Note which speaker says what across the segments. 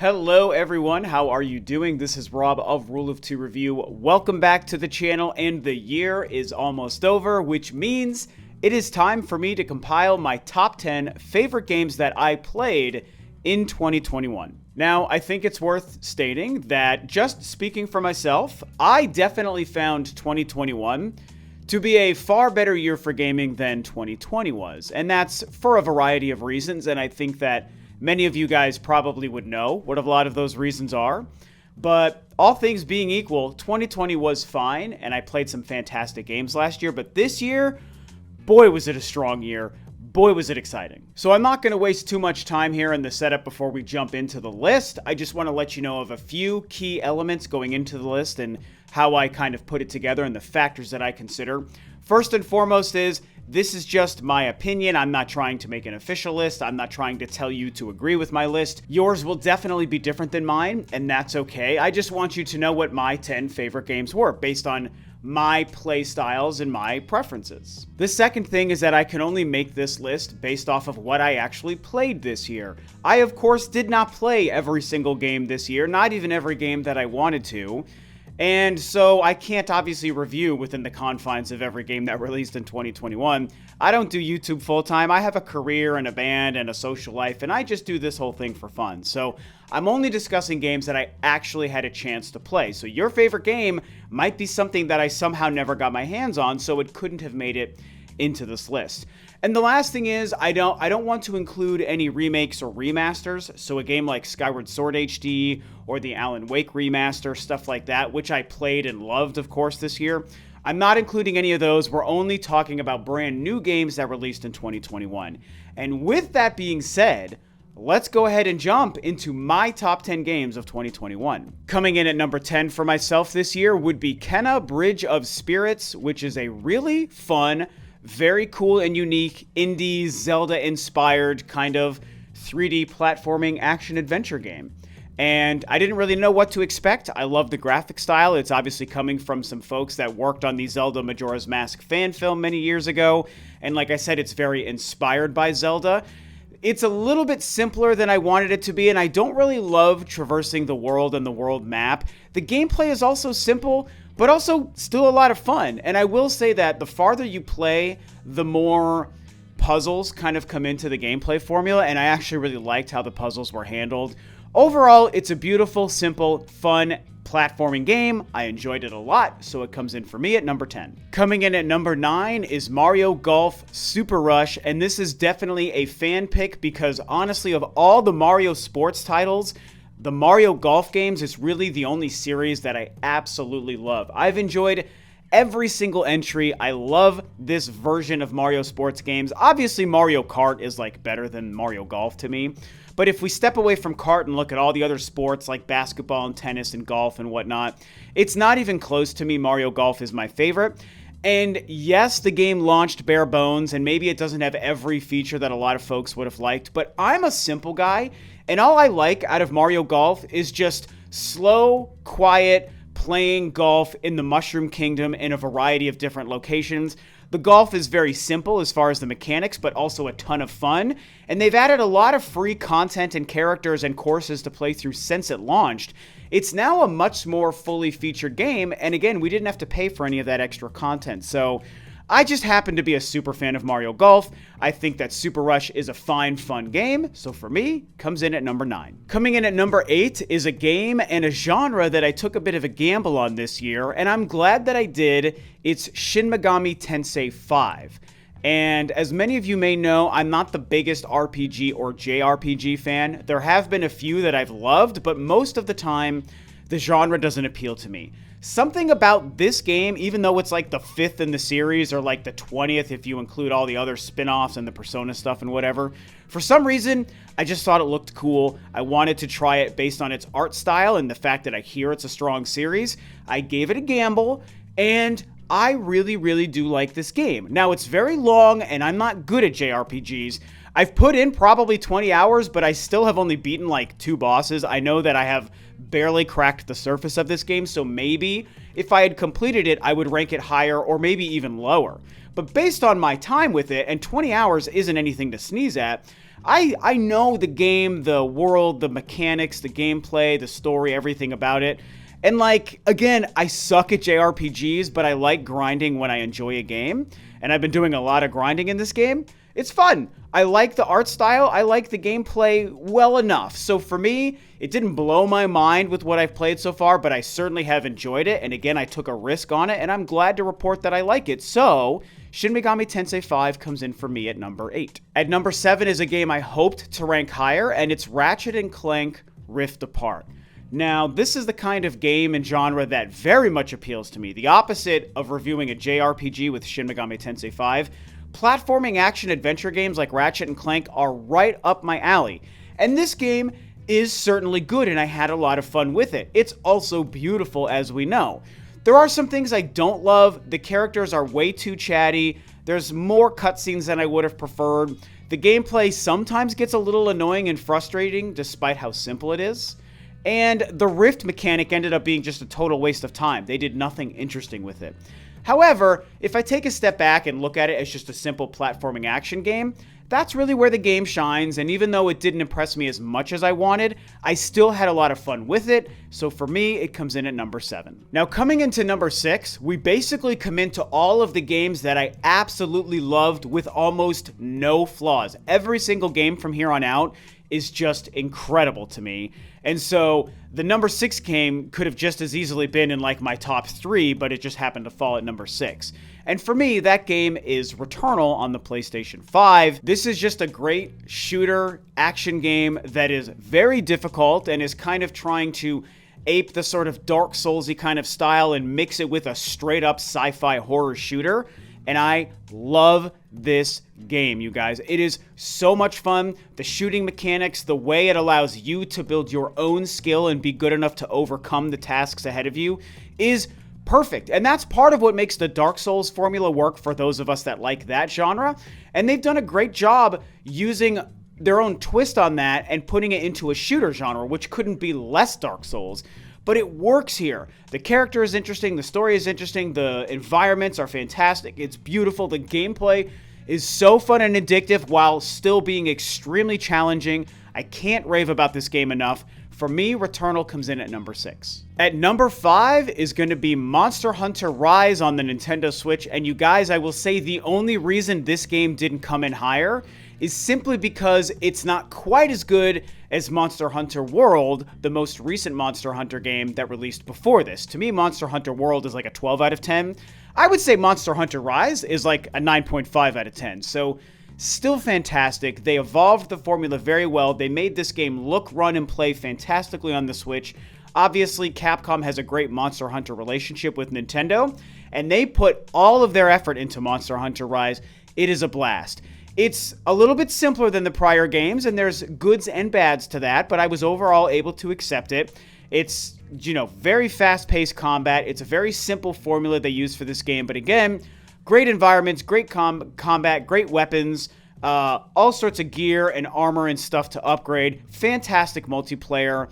Speaker 1: Hello everyone, how are you doing? This is Rob of Rule of Two Review. Welcome back to the channel, and the year is almost over, which means it is time for me to compile my top 10 favorite games that I played in 2021. Now, I think it's worth stating that, just speaking for myself, I definitely found 2021 to be a far better year for gaming than 2020 was, and that's for a variety of reasons, and I think that many of you guys probably would know what a lot of those reasons are. But all things being equal, 2020 was fine, and I played some fantastic games last year. But this year, boy, was it a strong year. Boy, was it exciting. So I'm not going to waste too much time here in the setup before we jump into the list. I just want to let you know of a few key elements going into the list and how I kind of put it together and the factors that I consider. First and foremost is, this is just my opinion. I'm not trying to make an official list. I'm not trying to tell you to agree with my list. Yours will definitely be different than mine, and that's okay. I just want you to know what my 10 favorite games were based on my play styles and my preferences. The second thing is that I can only make this list based off of what I actually played this year. I, of course, did not play every single game this year, not even every game that I wanted to. And so I can't obviously review within the confines of every game that released in 2021. I don't do YouTube full-time. I have a career and a band and a social life, and I just do this whole thing for fun. So I'm only discussing games that I actually had a chance to play. So your favorite game might be something that I somehow never got my hands on, so it couldn't have made it into this list. And the last thing is, I don't want to include any remakes or remasters, so a game like Skyward Sword HD or the Alan Wake remaster, stuff like that, which I played and loved, of course, this year. I'm not including any of those. We're only talking about brand new games that released in 2021. And with that being said, let's go ahead and jump into my top 10 games of 2021. Coming in at number 10 for myself this year would be Kena Bridge of Spirits, which is a really fun, very cool and unique indie Zelda-inspired kind of 3D platforming action-adventure game. And I didn't really know what to expect. I love the graphic style. It's obviously coming from some folks that worked on the Zelda Majora's Mask fan film many years ago. And like I said, it's very inspired by Zelda. It's a little bit simpler than I wanted it to be, and I don't really love traversing the world and the world map. The gameplay is also simple, but also still a lot of fun. And I will say that the farther you play, the more puzzles kind of come into the gameplay formula, and I actually really liked how the puzzles were handled. Overall, it's a beautiful, simple, fun platforming game. I enjoyed it a lot, so it comes in for me at number 10. Coming in at number 9 is Mario Golf Super Rush, and this is definitely a fan pick because honestly, of all the Mario sports titles, the Mario Golf games is really the only series that I absolutely love. I've enjoyed every single entry. I love this version of Mario sports games. Obviously, Mario Kart is like better than Mario Golf to me. But if we step away from kart and look at all the other sports like basketball and tennis and golf and whatnot, it's not even close to me. Mario Golf is my favorite. And yes, the game launched bare bones, and maybe it doesn't have every feature that a lot of folks would have liked, but I'm a simple guy, and all I like out of Mario Golf is just slow, quiet, playing golf in the Mushroom Kingdom in a variety of different locations. The golf is very simple as far as the mechanics, but also a ton of fun. And they've added a lot of free content and characters and courses to play through since it launched. It's now a much more fully featured game, and again, we didn't have to pay for any of that extra content. So I just happen to be a super fan of Mario Golf. I think that Super Rush is a fine, fun game, so for me, comes in at number 9. Coming in at number 8 is a game and a genre that I took a bit of a gamble on this year, and I'm glad that I did. It's Shin Megami Tensei 5. And as many of you may know, I'm not the biggest RPG or JRPG fan. There have been a few that I've loved, but most of the time, the genre doesn't appeal to me. Something about this game, even though it's like the 5th in the series or like the 20th if you include all the other spin-offs and the Persona stuff and whatever, for some reason, I just thought it looked cool. I wanted to try it based on its art style and the fact that I hear it's a strong series. I gave it a gamble, and I really, really do like this game. Now, it's very long, and I'm not good at JRPGs. I've put in probably 20 hours, but I still have only beaten like 2 bosses. I know that I have barely cracked the surface of this game, so maybe if I had completed it, I would rank it higher or maybe even lower. But based on my time with it, and 20 hours isn't anything to sneeze at, I know the game, the world, the mechanics, the gameplay, the story, everything about it. And like, again, I suck at JRPGs, but I like grinding when I enjoy a game. And I've been doing a lot of grinding in this game. It's fun. I like the art style. I like the gameplay well enough. So for me, it didn't blow my mind with what I've played so far, but I certainly have enjoyed it. And again, I took a risk on it, and I'm glad to report that I like it. So Shin Megami Tensei 5 comes in for me at number 8. At number 7 is a game I hoped to rank higher, and it's Ratchet and Clank Rift Apart. Now, this is the kind of game and genre that very much appeals to me. The opposite of reviewing a JRPG with Shin Megami Tensei 5, platforming action-adventure games like Ratchet and Clank are right up my alley. And this game is certainly good, and I had a lot of fun with it. It's also beautiful, as we know. There are some things I don't love. The characters are way too chatty. There's more cutscenes than I would have preferred. The gameplay sometimes gets a little annoying and frustrating, despite how simple it is. And the Rift mechanic ended up being just a total waste of time. They did nothing interesting with it. However, if I take a step back and look at it as just a simple platforming action game, that's really where the game shines, and even though it didn't impress me as much as I wanted, I still had a lot of fun with it, so for me, it comes in at number 7. Now, coming into number 6, we basically come into all of the games that I absolutely loved with almost no flaws. Every single game from here on out is just incredible to me. And so the number 6 game could have just as easily been in like my top 3, but it just happened to fall at number 6. And for me, that game is Returnal on the PlayStation 5. This is just a great shooter action game that is very difficult and is kind of trying to ape the sort of Dark Souls-y kind of style and mix it with a straight up sci-fi horror shooter. And I love this game, you guys. It is so much fun. The shooting mechanics, the way it allows you to build your own skill and be good enough to overcome the tasks ahead of you is perfect. And that's part of what makes the Dark Souls formula work for those of us that like that genre. And they've done a great job using their own twist on that and putting it into a shooter genre, which couldn't be less Dark Souls. But it works here. The character is interesting, the story is interesting, the environments are fantastic, it's beautiful, the gameplay is so fun and addictive while still being extremely challenging. I can't rave about this game enough. For me, Returnal comes in at number 6. At number 5 is going to be Monster Hunter Rise on the Nintendo Switch, and you guys, I will say the only reason this game didn't come in higher is simply because it's not quite as good as Monster Hunter World, the most recent Monster Hunter game that released before this. To me, Monster Hunter World is like a 12 out of 10. I would say Monster Hunter Rise is like a 9.5 out of 10. So still fantastic. They evolved the formula very well. They made this game look, run, and play fantastically on the Switch. Obviously, Capcom has a great Monster Hunter relationship with Nintendo, and they put all of their effort into Monster Hunter Rise. It is a blast. It's a little bit simpler than the prior games, and there's goods and bads to that, but I was overall able to accept it. It's, very fast-paced combat. It's a very simple formula they use for this game, but again, great environments, great combat, great weapons, all sorts of gear and armor and stuff to upgrade. Fantastic multiplayer.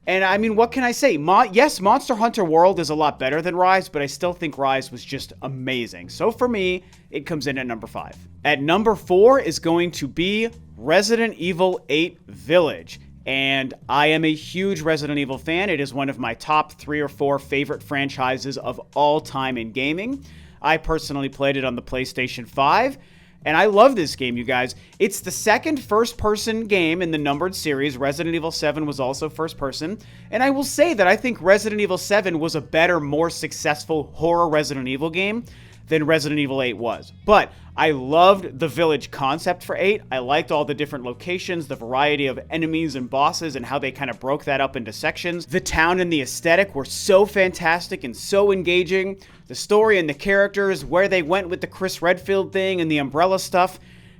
Speaker 1: And I mean, what can I say? Yes, Monster Hunter World is a lot better than Rise, but I still think Rise was just amazing. So for me, it comes in at number 5. At number 4 is going to be Resident Evil 8 Village. And I am a huge Resident Evil fan. It is one of my top 3 or 4 favorite franchises of all time in gaming. I personally played it on the PlayStation 5. And I love this game, you guys. It's the second first-person game in the numbered series. Resident Evil 7 was also first-person. And I will say that I think Resident Evil 7 was a better, more successful horror Resident Evil game than Resident Evil 8 was. But I loved the village concept for 8. I liked all the different locations, the variety of enemies and bosses, and how they kind of broke that up into sections. The town and the aesthetic were so fantastic and so engaging. The story and the characters, where they went with the Chris Redfield thing and the Umbrella stuff.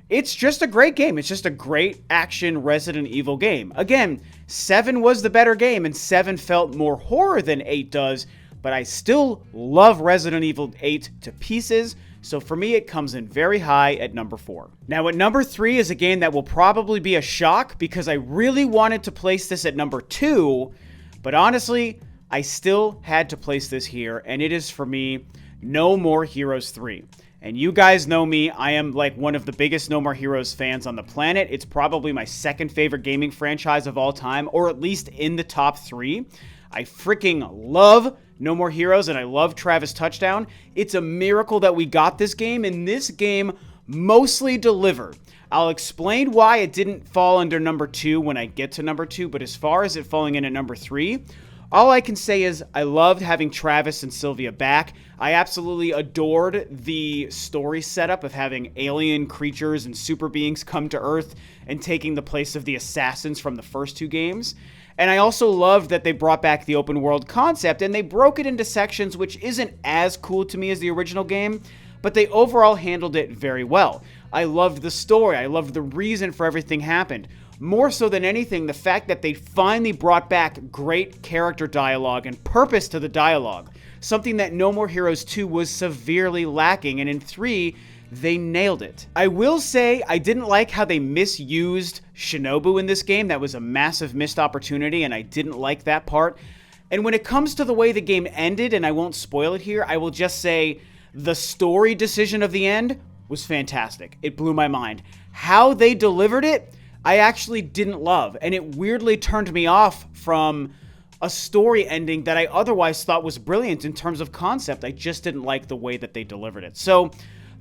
Speaker 1: It's just a great game. It's just a great action Resident Evil game. Again, 7 was the better game, and 7 felt more horror than 8 does, but I still love Resident Evil 8 to pieces, so for me it comes in very high at number 4. Now at number 3 is a game that will probably be a shock because I really wanted to place this at number 2, but honestly, I still had to place this here, and it is for me No More Heroes 3. And you guys know me, I am like one of the biggest No More Heroes fans on the planet. It's probably my second favorite gaming franchise of all time, or at least in the top 3. I freaking love No More Heroes, and I love Travis Touchdown. It's a miracle that we got this game, and this game mostly delivered. I'll explain why it didn't fall under number 2 when I get to number 2, but as far as it falling in at number 3, all I can say is I loved having Travis and Sylvia back. I absolutely adored the story setup of having alien creatures and super beings come to Earth and taking the place of the assassins from the first 2 games. And I also loved that they brought back the open world concept and they broke it into sections, which isn't as cool to me as the original game, but they overall handled it very well. I loved the story. I loved the reason for everything happened. More so than anything, the fact that they finally brought back great character dialogue and purpose to the dialogue. Something that No More Heroes 2 was severely lacking, and in 3, they nailed it. I will say I didn't like how they misused Shinobu in this game. That was a massive missed opportunity, and I didn't like that part. And when it comes to the way the game ended, and I won't spoil it here, I will just say the story decision of the end was fantastic. It blew my mind. How they delivered it, I actually didn't love, and it weirdly turned me off from a story ending that I otherwise thought was brilliant in terms of concept. I just didn't like the way that they delivered it. So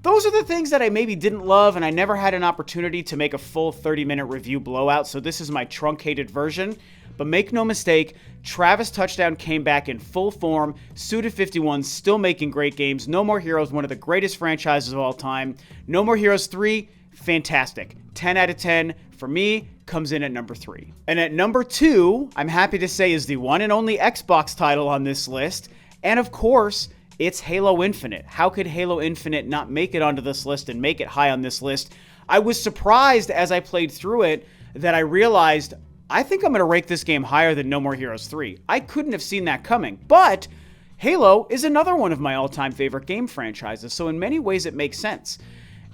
Speaker 1: those are the things that I maybe didn't love, and I never had an opportunity to make a full 30-minute review blowout, so this is my truncated version. But make no mistake, Travis Touchdown came back in full form, Suda51 still making great games, No More Heroes, one of the greatest franchises of all time, No More Heroes 3, fantastic. 10 out of 10 for me, comes in at number 3. And at number 2, I'm happy to say is the one and only Xbox title on this list, and of course, it's Halo Infinite. How could Halo Infinite not make it onto this list and make it high on this list? I was surprised as I played through it that I realized I think I'm going to rank this game higher than No More Heroes 3. I couldn't have seen that coming, but Halo is another one of my all-time favorite game franchises, so in many ways it makes sense.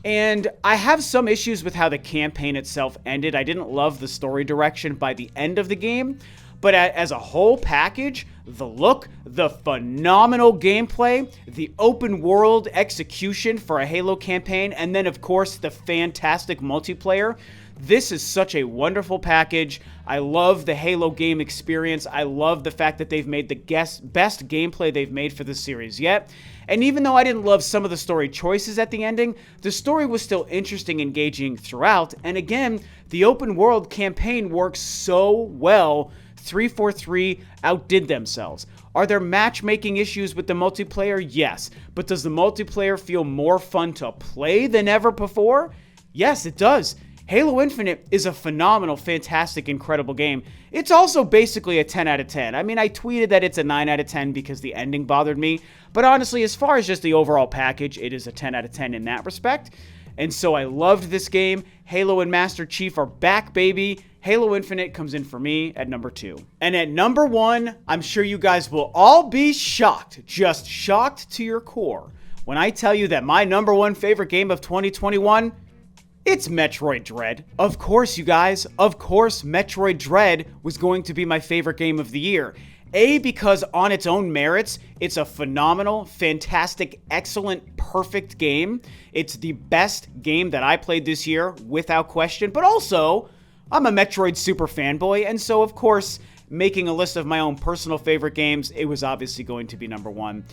Speaker 1: And I have some issues with how the campaign itself ended. I didn't love the story direction by the end of the game, but as a whole package, the look, the phenomenal gameplay, the open world execution for a Halo campaign, and then of course the fantastic multiplayer. This is such a wonderful package. I love the Halo game experience. I love the fact that they've made the best gameplay they've made for this series yet. And even though I didn't love some of the story choices at the ending, the story was still interesting, engaging throughout. And again, the open world campaign works so well. 343 outdid themselves. Are there matchmaking issues with the multiplayer? Yes. But does the multiplayer feel more fun to play than ever before? Yes, it does. Halo Infinite is a phenomenal, fantastic, incredible game. It's also basically a 10 out of 10. I mean, I tweeted that it's a 9 out of 10 because the ending bothered me. But honestly, as far as just the overall package, it is a 10 out of 10 in that respect. And so I loved this game. Halo and Master Chief are back, baby. Halo Infinite comes in for me at number 2. And at number 1, I'm sure you guys will all be shocked, just shocked to your core, when I tell you that my number 1 favorite game of 2021, it's Metroid Dread. Of course, you guys, of course, Metroid Dread was going to be my favorite game of the year. A, because on its own merits, it's a phenomenal, fantastic, excellent, perfect game. It's the best game that I played this year, without question. But also, I'm a Metroid super fanboy, and so, of course, making a list of my own personal favorite games, it was obviously going to be number 1.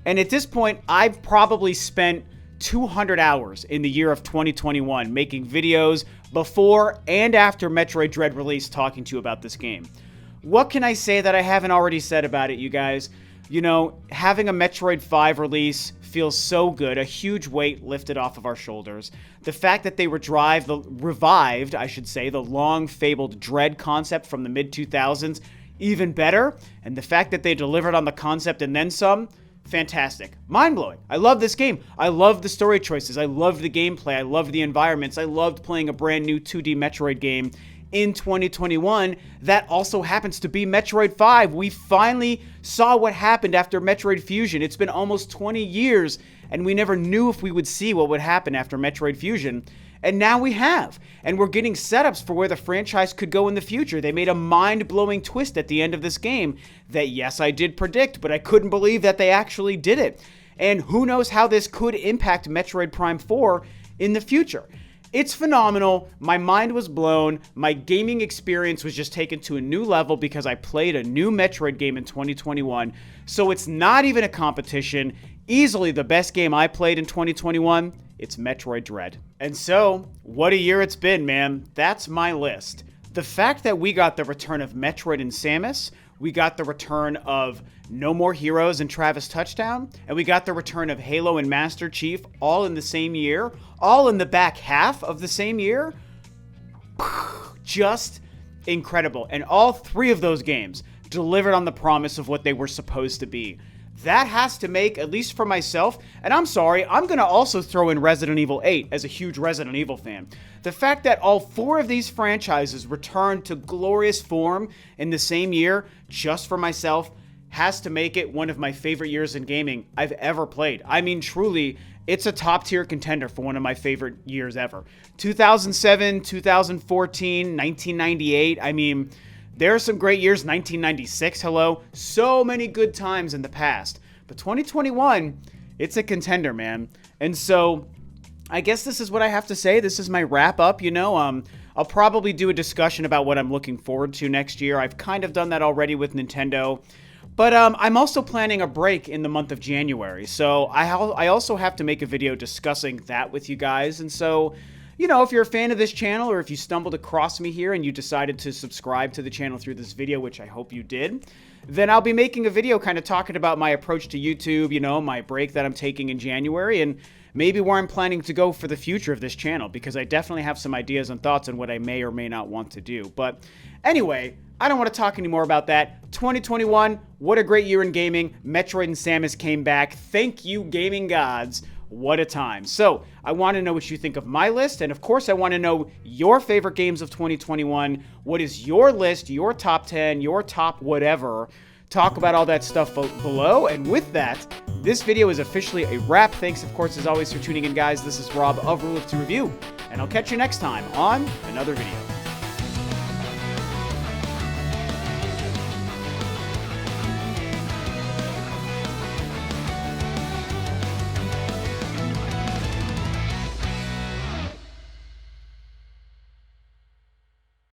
Speaker 1: And at this point, I've probably spent 200 hours in the year of 2021 making videos before and after Metroid Dread release talking to you about this game. What can I say that I haven't already said about it, you guys? You know, having a Metroid 5 release feels so good, a huge weight lifted off of our shoulders. The fact that they revived, the long-fabled Dread concept from the mid-2000s, even better. And the fact that they delivered on the concept and then some, fantastic. Mind-blowing. I love this game. I love the story choices. I love the gameplay. I love the environments. I loved playing a brand new 2D Metroid game in 2021 that also happens to be Metroid 5. We finally saw what happened after Metroid Fusion. It's been almost 20 years, and we never knew if we would see what would happen after Metroid Fusion. And now we have. And we're getting setups for where the franchise could go in the future. They made a mind-blowing twist at the end of this game that, yes, I did predict, but I couldn't believe that they actually did it. and who knows how this could impact Metroid Prime 4 in the future. It's phenomenal. My mind was blown. My gaming experience was just taken to a new level because I played a new Metroid game in 2021. So it's not even a competition. Easily the best game I played in 2021, it's Metroid Dread. And so, what a year it's been, man. That's my list. The fact that we got the return of Metroid and Samus, we got the return of No More Heroes and Travis Touchdown, and we got the return of Halo and Master Chief all in the same year, all in the back half of the same year. Just incredible. And all three of those games delivered on the promise of what they were supposed to be. That has to make, at least for myself, and I'm sorry, I'm going to also throw in Resident Evil 8 as a huge Resident Evil fan. The fact that all four of these franchises returned to glorious form in the same year, just for myself, has to make it one of my favorite years in gaming I've ever played. I mean, truly, it's a top-tier contender for one of my favorite years ever. 2007, 2014, 1998, I mean, there are some great years. 1996, hello. So many good times in the past. But 2021, it's a contender, man. And so, I guess this is what I have to say. This is my wrap-up, you know. I'll probably do a discussion about what I'm looking forward to next year. I've kind of done that already with Nintendo. But I'm also planning a break in the month of January. So, I also have to make a video discussing that with you guys. And so, you know, if you're a fan of this channel, or if you stumbled across me here and you decided to subscribe to the channel through this video, which I hope you did, then I'll be making a video kind of talking about my approach to YouTube, you know, my break that I'm taking in January, and maybe where I'm planning to go for the future of this channel, because I definitely have some ideas and thoughts on what I may or may not want to do. But anyway, I don't want to talk anymore about that. 2021, what a great year in gaming. Metroid and Samus came back. Thank you, gaming gods. What a time. So, I want to know what you think of my list, and of course, I want to know your favorite games of 2021. What is your list, your top 10, your top whatever? Talk about all that stuff below, and with that, this video is officially a wrap. Thanks, of course, as always, for tuning in, guys. This is Rob of Rule of Two Review, and I'll catch you next time on another video.